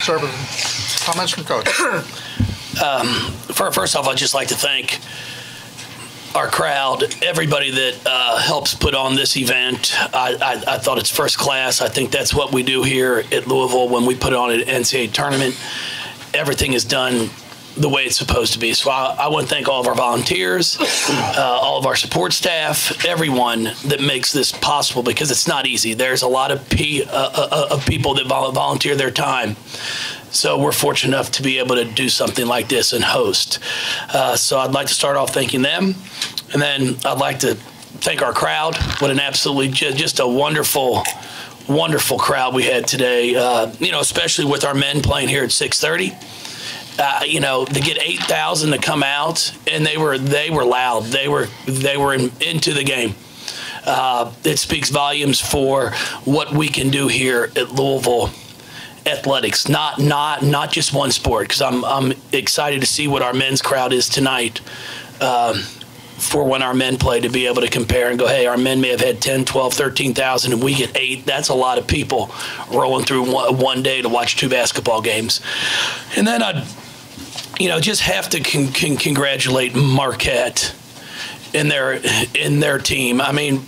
Start with comments from Coach. First off, I'd just like to thank our crowd, everybody that helps put on this event. I thought it's first class. I think that's what we do here at Louisville when we put on an NCAA tournament. Everything is done the way it's supposed to be. So I want to thank all of our volunteers, all of our support staff, everyone that makes this possible, because it's not easy. There's a lot of people that volunteer their time. So we're fortunate enough to be able to do something like this and host. So I'd like to start off thanking them. And then I'd like to thank our crowd. What an absolutely just a wonderful, wonderful crowd we had today, especially with our men playing here at 6:30. To get 8,000 to come out, and they were loud. They were into the game. It speaks volumes for what we can do here at Louisville athletics. Not just one sport, because I'm excited to see what our men's crowd is tonight. For when our men play, to be able to compare and go, hey, our men may have had 10, 12, 13,000, and we get 8. That's a lot of people rolling through one day to watch 2 basketball games. And then I'd just have to congratulate Marquette in their team. I mean,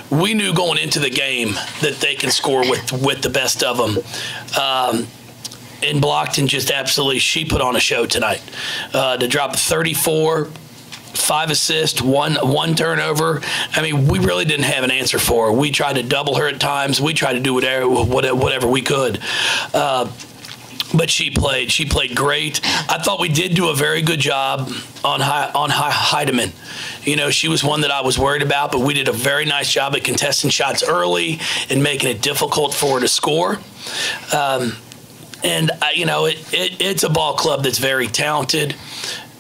we knew going into the game that they can score with the best of them. And Blockton just absolutely, she put on a show tonight. To drop 34, 5 assists, one turnover. I mean, we really didn't have an answer for her. We tried to double her at times. We tried to do whatever we could. But she played great. I thought we did do a very good job on Heidemann. She was one that I was worried about, but we did a very nice job at contesting shots early and making it difficult for her to score. It's a ball club that's very talented.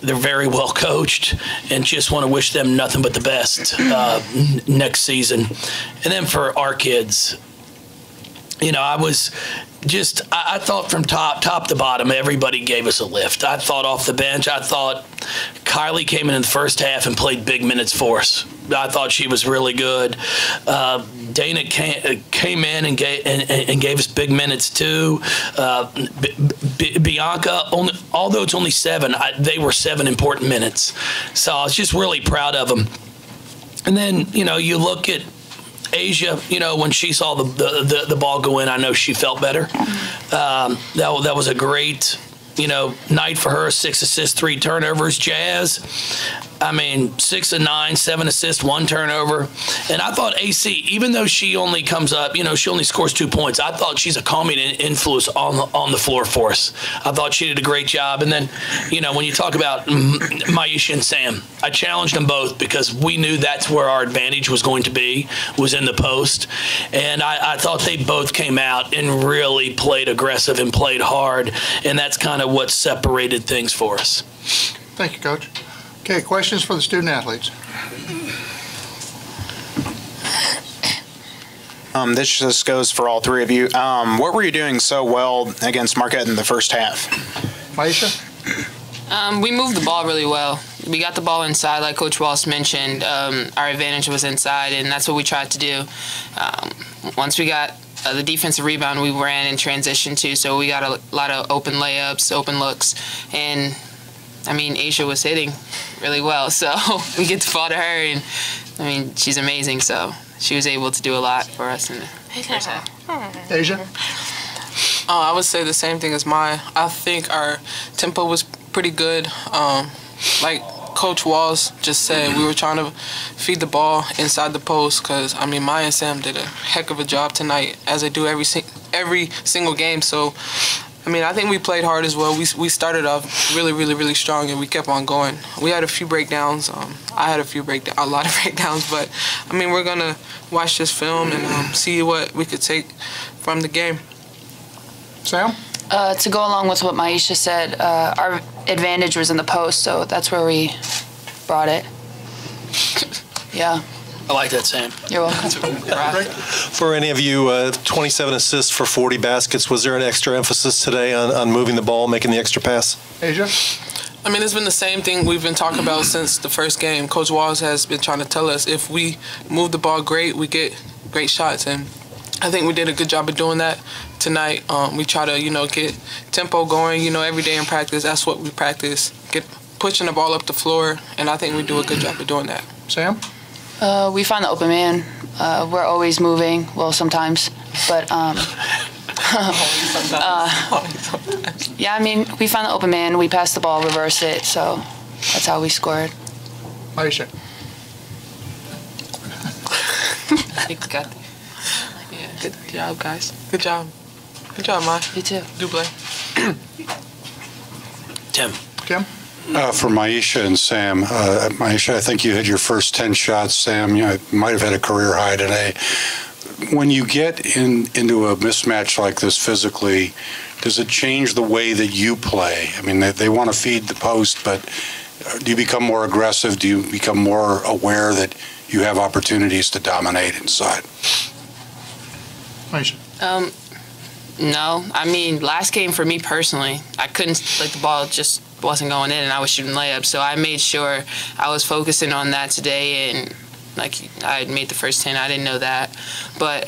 They're very well coached, and just want to wish them nothing but the best next season. And then for our kids, I thought from top to bottom, everybody gave us a lift. I thought off the bench, I thought Kylie came in the first half and played big minutes for us. I thought she was really good. Dana came in and gave us big minutes too. Bianca, although it's only 7, they were 7 important minutes. So I was just really proud of them. And then you look at Asia, when she saw the ball go in, I know she felt better. That was a great night for her. 6 assists, 3 turnovers. Jazz, 6 of 9, 7 assists, 1 turnover. And I thought AC, even though she only comes up, she only scores 2 points, I thought she's a calming influence on the floor for us. I thought she did a great job. And then, when you talk about Myisha and Sam, I challenged them both because we knew that's where our advantage was going to be, was in the post. And I thought they both came out and really played aggressive and played hard. And that's kind of what separated things for us. Thank you, Coach. Okay, questions for the student athletes? This just goes for all 3 of you. What were you doing so well against Marquette in the first half? Myisha? We moved the ball really well. We got the ball inside, like Coach Walz mentioned. Our advantage was inside, and that's what we tried to do. Once we got the defensive rebound, we ran in transition too, so we got a lot of open layups, open looks, and Asia was hitting really well, so we get to fall to her, and she's amazing, so she was able to do a lot for us in the first half. Asia? I would say the same thing as Maya. I think our tempo was pretty good. Like Coach Walz just said, we were trying to feed the ball inside the post because, Maya and Sam did a heck of a job tonight, as they do every single game. So, I think we played hard as well. We started off really, really, really strong, and we kept on going. We had a few breakdowns. I had a lot of breakdowns, but, we're going to watch this film and see what we could take from the game. Sam? To go along with what Myisha said, our advantage was in the post, so that's where we brought it. Yeah. I like that, Sam. You're welcome. For any of you, 27 assists for 40 baskets. Was there an extra emphasis today on moving the ball, making the extra pass? Asia? It's been the same thing we've been talking about since the first game. Coach Walz has been trying to tell us if we move the ball great, we get great shots. And I think we did a good job of doing that tonight. We try to, get tempo going, every day in practice. That's what we practice, pushing the ball up the floor, and I think we do a good job of doing that. Sam? We find the open man. We're always moving, well, sometimes, but yeah, I mean, we find the open man, we pass the ball, reverse it, so that's how we scored. Myisha? Yeah, good job, guys. Good job. Good job, Mai. You too. Double. Tim. Kim? For Myisha and Sam, Myisha, I think you had your first 10 shots. Sam, you might have had a career high today. When you get into a mismatch like this physically, does it change the way that you play? I mean, they want to feed the post, but do you become more aggressive? Do you become more aware that you have opportunities to dominate inside? Myisha? No. I mean, last game for me personally, I couldn't, the ball just wasn't going in and I was shooting layups. So I made sure I was focusing on that today, and I had made the first 10. I didn't know that. But,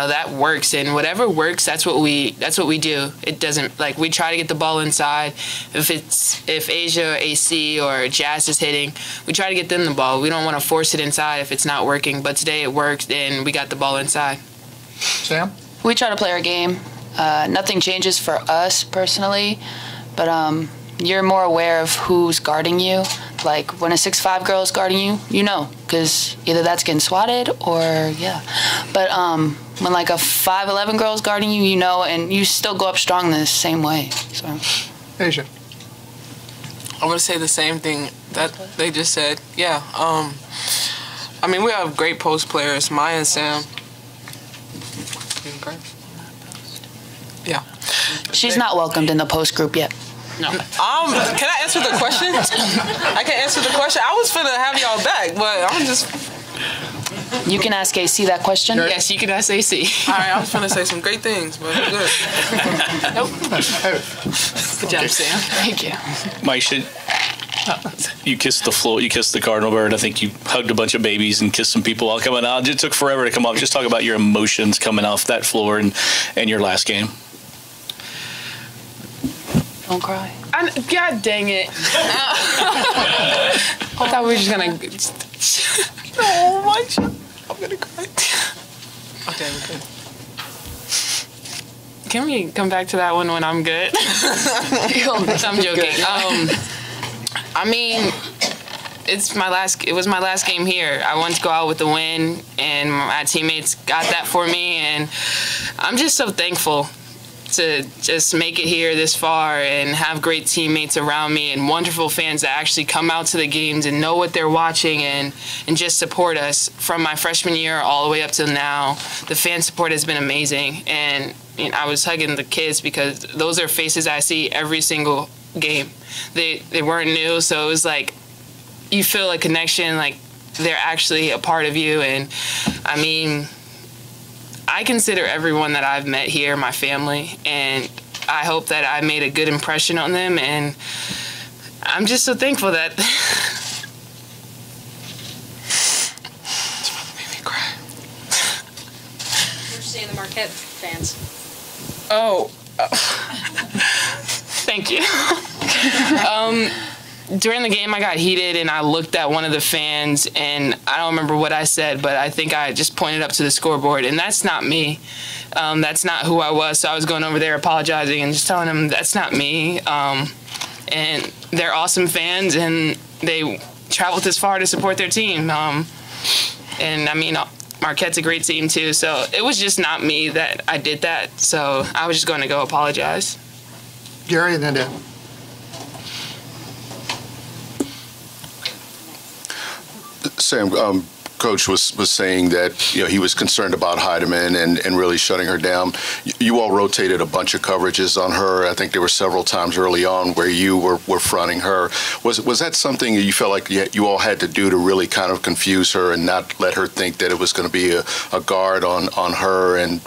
that works, and whatever works, that's what we do. It doesn't, we try to get the ball inside. If Asia or AC or Jazz is hitting, we try to get them the ball. We don't want to force it inside if it's not working. But today it worked, and we got the ball inside. Sam? We try to play our game. Nothing changes for us personally, but you're more aware of who's guarding you. Like when a 6'5" girl is guarding you, because either that's getting swatted or yeah. But when a 5'11" girl is guarding you, and you still go up strong the same way. So. Asia? I'm going to say the same thing that they just said. Yeah. I mean, we have great post players, Mai and Sam. Yeah. She's not welcomed in the post group yet. No. Can I answer the question? I can answer the question. I was finna have y'all back, but I'm just. You can ask AC that question. Yes, you can ask AC. All right, I was finna say some great things, but good. Nope. Good job, Sam. Thank you. Myisha, you kissed the floor. You kissed the cardinal bird. I think you hugged a bunch of babies and kissed some people while coming out. It took forever to come up. Just talk about your emotions coming off that floor and your last game. Don't cry. God dang it. I thought we were just going to... Oh, my God. I'm going to cry. Okay, we're good. Can we come back to that one when I'm good? I'm joking. I mean, it was my last game here. I wanted to go out with a win, and my teammates got that for me, and I'm just so thankful to just make it here this far and have great teammates around me and wonderful fans that actually come out to the games and know what they're watching and just support us from my freshman year all the way up till now. The fan support has been amazing, and I was hugging the kids because those are faces I see every single game. They weren't new, so it was you feel a connection, they're actually a part of you. And I mean, I consider everyone that I've met here my family, and I hope that I made a good impression on them, and I'm just so thankful that It's about to make me cry. We're seeing the Marquette fans. Oh. Thank you. During the game, I got heated, and I looked at one of the fans, and I don't remember what I said, but I think I just pointed up to the scoreboard, and that's not me. That's not who I was, so I was going over there apologizing and just telling them that's not me. And they're awesome fans, and they traveled this far to support their team. And, I mean, Marquette's a great team, too, so it was just not me that I did that, so I was just going to go apologize. Gary and then Dan. Sam, Coach was saying that he was concerned about Heidemann and really shutting her down. You all rotated a bunch of coverages on her. I think there were several times early on where you were fronting her. Was that something you felt like you all had to do to really kind of confuse her and not let her think that it was going to be a guard on her, and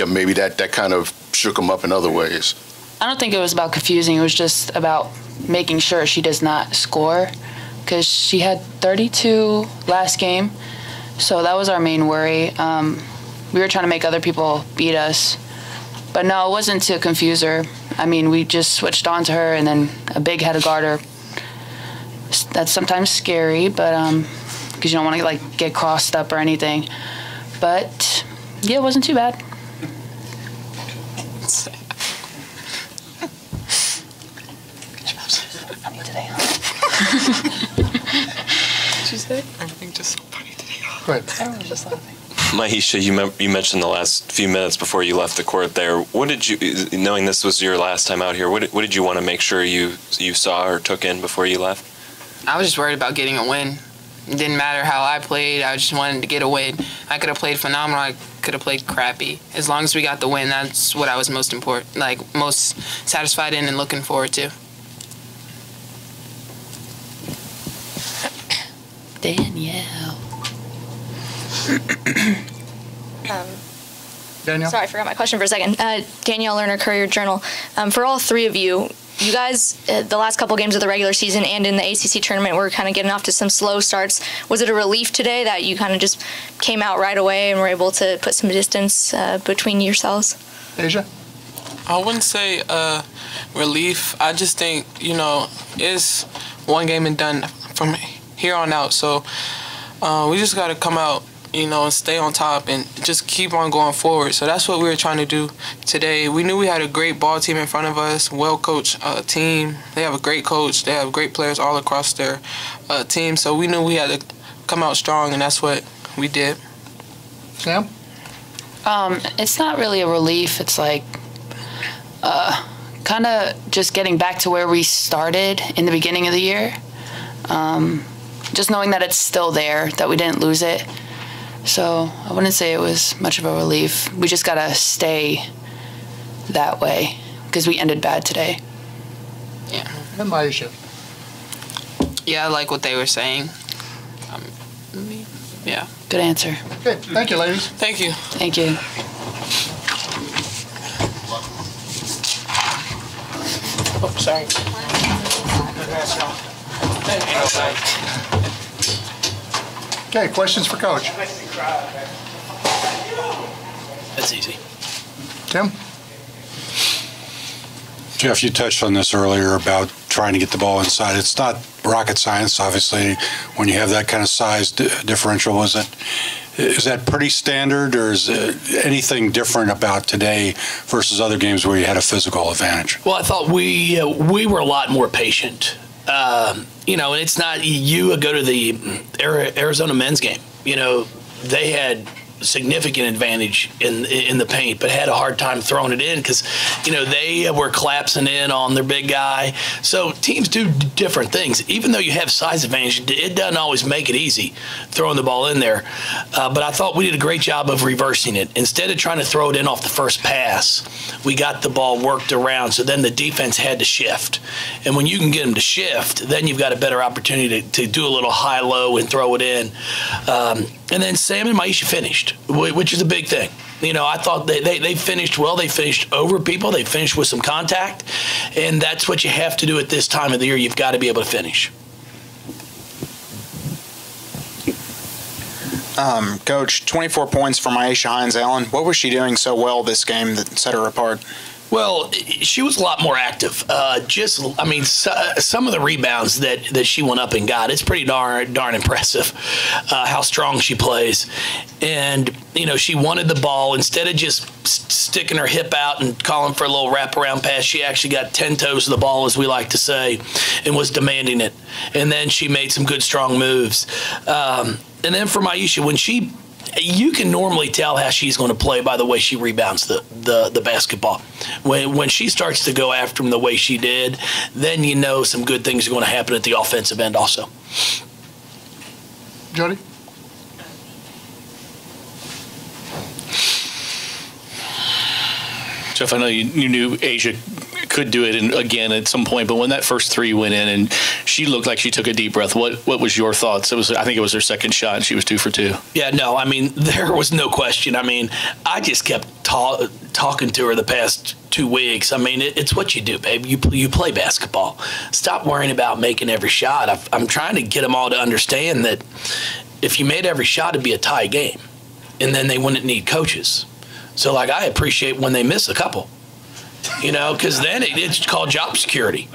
maybe that kind of shook them up in other ways? I don't think it was about confusing. It was just about making sure she does not score, because she had 32 last game. So that was our main worry. We were trying to make other people beat us. But no, it wasn't to confuse her. I mean, we just switched on to her and then a big head of guard. That's sometimes scary, but because you don't want to like get crossed up or anything. But yeah, it wasn't too bad. Did you say? Everything just so funny today. Go ahead. Everyone was just laughing. Myisha, you mentioned the last few minutes before you left the court there. What did you, knowing this was your last time out here, what did you want to make sure you saw or took in before you left? I was just worried about getting a win. It didn't matter how I played. I just wanted to get a win. I could have played phenomenal. I could have played crappy. As long as we got the win, that's what I was most satisfied in and looking forward to. Danielle. Danielle? Sorry, I forgot my question for a second. Danielle Lerner, Courier-Journal. For all three of you, you guys, the last couple games of the regular season and in the ACC tournament, were kind of getting off to some slow starts. Was it a relief today that you kind of just came out right away and were able to put some distance between yourselves? Asia? I wouldn't say relief. I just think, it's one game and done from here on out. So we just got to come out, and stay on top and just keep on going forward. So that's what we were trying to do today. We knew we had a great ball team in front of us, well-coached team. They have a great coach. They have great players all across their team. So we knew we had to come out strong, and that's what we did. Sam? It's not really a relief. It's like kind of just getting back to where we started in the beginning of the year. Just knowing that it's still there, that we didn't lose it. So I wouldn't say it was much of a relief. We just got to stay that way because we ended bad today. Yeah. And Myisha? Yeah, I like what they were saying. Yeah. Good answer. Okay, thank you, ladies. Thank you. Thank you. Oh, sorry. Okay, questions for Coach? That's easy. Tim? Jeff, you touched on this earlier about trying to get the ball inside. It's not rocket science, obviously, when you have that kind of size differential. Is that pretty standard, or is anything different about today versus other games where you had a physical advantage? Well, I thought we were a lot more patient. And it's not, you go to the Arizona men's game, they had significant advantage in the paint, but had a hard time throwing it in because, they were collapsing in on their big guy. So teams do different things. Even though you have size advantage, it doesn't always make it easy throwing the ball in there. But I thought we did a great job of reversing it. Instead of trying to throw it in off the first pass, we got the ball worked around, so then the defense had to shift. And when you can get them to shift, then you've got a better opportunity to do a little high-low and throw it in. And then Sam and Myisha finished, which is a big thing. I thought they finished well. They finished over people. They finished with some contact. And that's what you have to do at this time of the year. You've got to be able to finish. Coach, 24 points for Myisha Hines-Allen. What was she doing so well this game that set her apart? Well, she was a lot more active. Some of the rebounds that she went up and got, it's pretty darn impressive how strong she plays. And, she wanted the ball. Instead of just sticking her hip out and calling for a little wraparound pass, she actually got 10 toes to the ball, as we like to say, and was demanding it. And then she made some good, strong moves. And then for Myisha, you can normally tell how she's going to play by the way she rebounds the basketball. When she starts to go after him the way she did, then some good things are going to happen at the offensive end also. Jody? Jeff, I know you knew Asia could do it again at some point, but when that first three went in and she looked like she took a deep breath, what was your thoughts? I think it was her second shot and she was 2 for 2. Yeah, no, there was no question. I just kept talking to her the past 2 weeks. It's what you do, babe. You play basketball. Stop worrying about making every shot. I'm trying to get them all to understand that if you made every shot, it'd be a tie game, and then they wouldn't need coaches. So, like, I appreciate when they miss a couple, you know, because then it's called job security.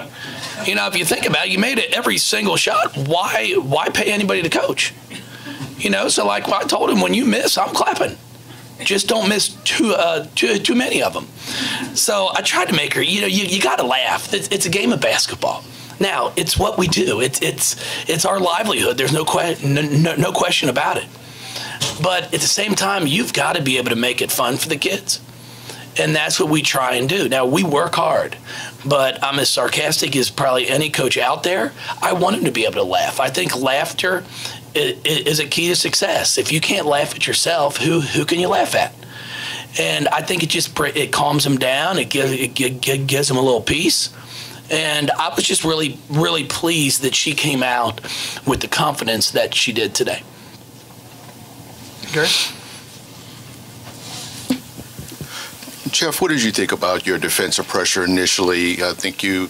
You know, if you think about it, you made it every single shot. Why pay anybody to coach? You know, so like I told him, when you miss, I'm clapping. Just don't miss too many of them. So I tried to make her, you know, you got to laugh. It's a game of basketball. Now, it's what we do. It's our livelihood. There's no question about it. But at the same time, you've got to be able to make it fun for the kids. And that's what we try and do. Now, we work hard, but I'm as sarcastic as probably any coach out there. I want them to be able to laugh. I think laughter is a key to success. If you can't laugh at yourself, who can you laugh at? And I think it calms them down. It gives them a little peace. And I was just really, really pleased that she came out with the confidence that she did today. Gary? Jeff, what did you think about your defensive pressure initially? I think you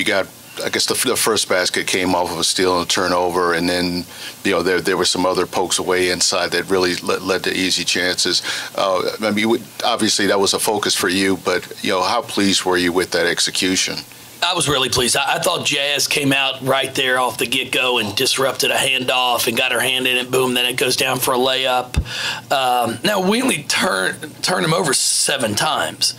got, I guess the first basket came off of a steal and a turnover, and then, you know, there were some other pokes away inside that really led to easy chances. I mean, obviously that was a focus for you, but, you know, how pleased were you with that execution? I was really pleased. I thought Jazz came out right there off the get-go and disrupted a handoff and got her hand in it. Boom, then it goes down for a layup. Now, we only turned them over 7 times.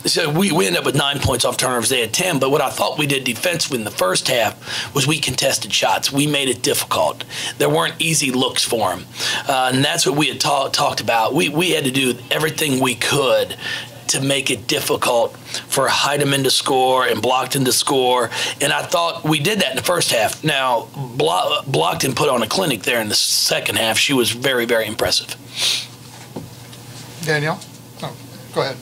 So we ended up with 9 points off turnovers. They had 10. But what I thought we did defensively in the first half was we contested shots. We made it difficult. There weren't easy looks for them. And that's what we had talked about. We had to do everything we could to make it difficult for Heidemann to score and Blockton to score. And I thought we did that in the first half. Now, Blockton put on a clinic there in the second half. She was very, very impressive. Danielle? Oh, go ahead.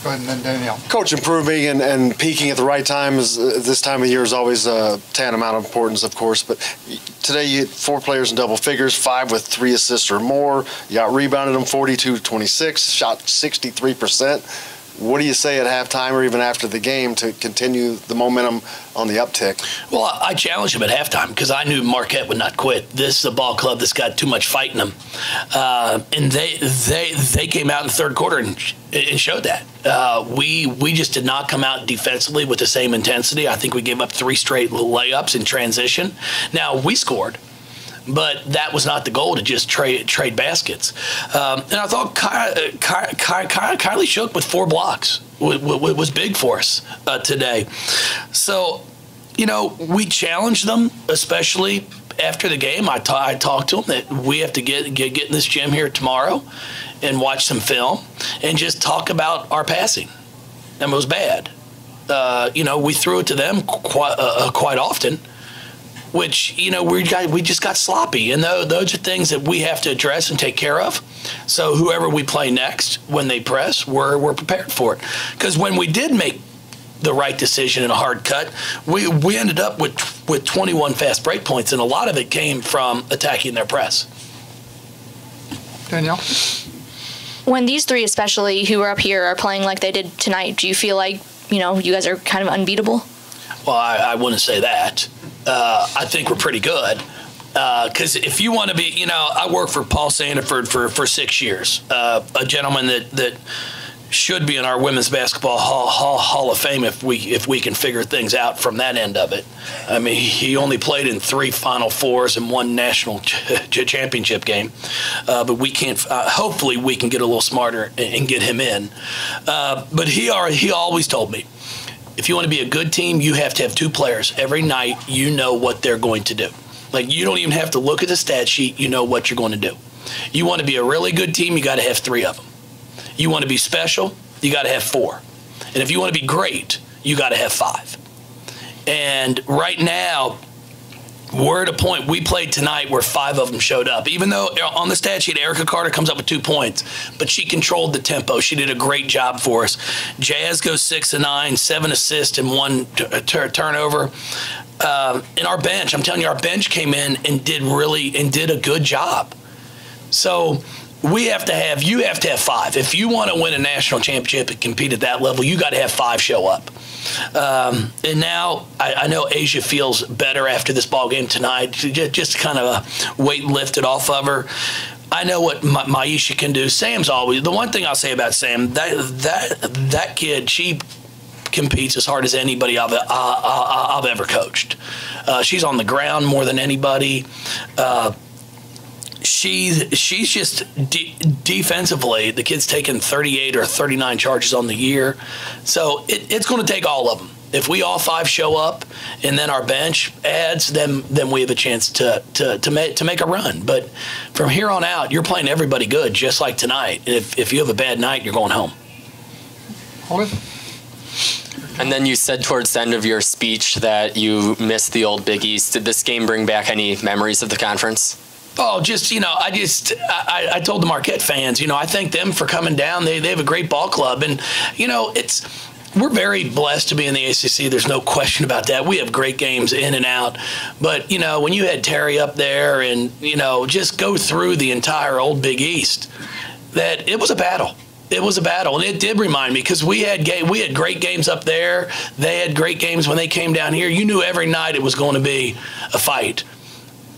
Go ahead, and then Danielle. Coach, improving and peaking at the right time is this time of year is always tantamount of importance, of course. But today you had 4 players in double figures, 5 with 3 assists or more. You out rebounded them 42-26, shot 63%. What do you say at halftime or even after the game to continue the momentum on the uptick? Well, I challenged him at halftime because I knew Marquette would not quit. This is a ball club that's got too much fight in them. And they came out in the third quarter and showed that. We just did not come out defensively with the same intensity. I think we gave up 3 straight layups in transition. Now, we scored, but that was not the goal, to just trade baskets. And I thought Kylie Shook with 4 blocks was big for us today. So, you know, we challenged them, especially after the game. I talked to them that we have to get in this gym here tomorrow and watch some film and just talk about our passing. And it was bad. You know, we threw it to them quite often, which, you know, we just got sloppy. And those are things that we have to address and take care of. So whoever we play next, when they press, we're prepared for it. Because when we did make the right decision in a hard cut, we ended up with 21 fast break points, and a lot of it came from attacking their press. Danielle? When these 3 especially who are up here are playing like they did tonight, do you feel like, you know, you guys are kind of unbeatable? Well, I wouldn't say that. I think we're pretty good. Because if you want to be, you know, I worked for Paul Sandiford for 6 years, a gentleman that should be in our women's basketball hall of fame if we can figure things out from that end of it. I mean, he only played in 3 Final Fours and 1 national championship game, but we can't. Hopefully, we can get a little smarter and get him in. But he always told me, if you want to be a good team, you have to have 2 players every night. You know what they're going to do. Like, you don't even have to look at the stat sheet. You know what you're going to do. You want to be a really good team, you got to have 3 of them. You want to be special, you got to have 4. And if you want to be great, you got to have 5. And right now, we're at a point, we played tonight where 5 of them showed up. Even though on the stat sheet, Erica Carter comes up with 2 points, but she controlled the tempo. She did a great job for us. Jazz goes 6 of 9, 7 assists and 1 turnover. And our bench, I'm telling you, our bench came in and did a good job. So you have to have 5. If you want to win a national championship and compete at that level, you got to have 5 show up. And now I know Asia feels better after this ball game tonight. Just kind of a weight lifted off of her. I know what Myisha can do. Sam's always the one thing I'll say about Sam. That kid, she competes as hard as anybody I've ever coached. She's on the ground more than anybody. She's just defensively, the kid's taken 38 or 39 charges on the year. So it's going to take all of them. If we all 5 show up and then our bench adds, then we have a chance to make a run. But from here on out, you're playing everybody good, just like tonight. If you have a bad night, you're going home. Hold it. And then you said towards the end of your speech that you missed the old Big East. Did this game bring back any memories of the conference? Oh, I told the Marquette fans, I thank them for coming down. They have a great ball club. And, we're very blessed to be in the ACC. There's no question about that. We have great games in and out. But, when you had Terry up there and, just go through the entire old Big East, that it was a battle. It was a battle, and it did remind me because we had great games up there. They had great games when they came down here. You knew every night it was going to be a fight.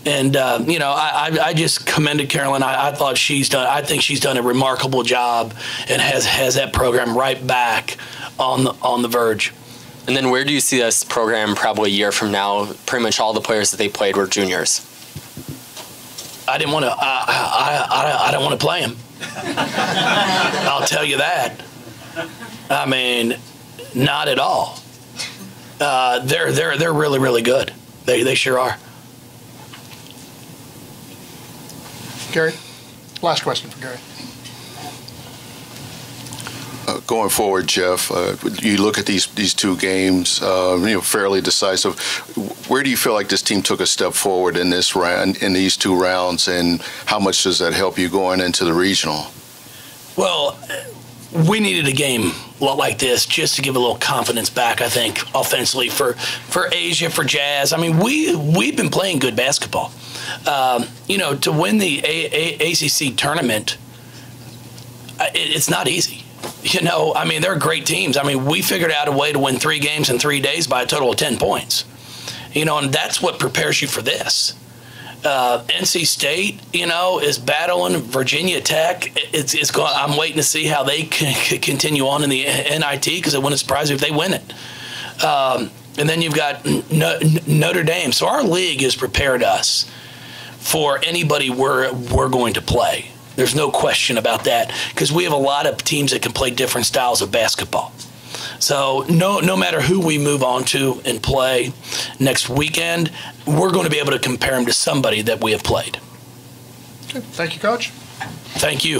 And I just commended Carolyn. I think she's done a remarkable job and has that program right back on the verge. And then where do you see this program probably a year from now? Pretty much all the players that they played were juniors. I didn't want to. I don't want to play them. I'll tell you that. I mean, not at all. They're really, really good. They sure are. Gary, last question for Gary. Going forward, Jeff, you look at these 2 games, fairly decisive. Where do you feel like this team took a step forward in this round, in these 2 rounds, and how much does that help you going into the regional? Well, we needed a game like this just to give a little confidence back, I think, offensively for Asia, for Jazz. I mean, we've been playing good basketball. To win the ACC tournament, it's not easy. They're great teams. We figured out a way to win 3 games in 3 days by a total of 10 points. And that's what prepares you for this. NC State, is battling Virginia Tech. I'm waiting to see how they can continue on in the NIT because it wouldn't surprise me if they win it. And then you've got Notre Dame. So our league has prepared us for anybody we're going to play. There's no question about that because we have a lot of teams that can play different styles of basketball. So no matter who we move on to and play next weekend, we're going to be able to compare them to somebody that we have played. Good. Thank you, Coach. Thank you.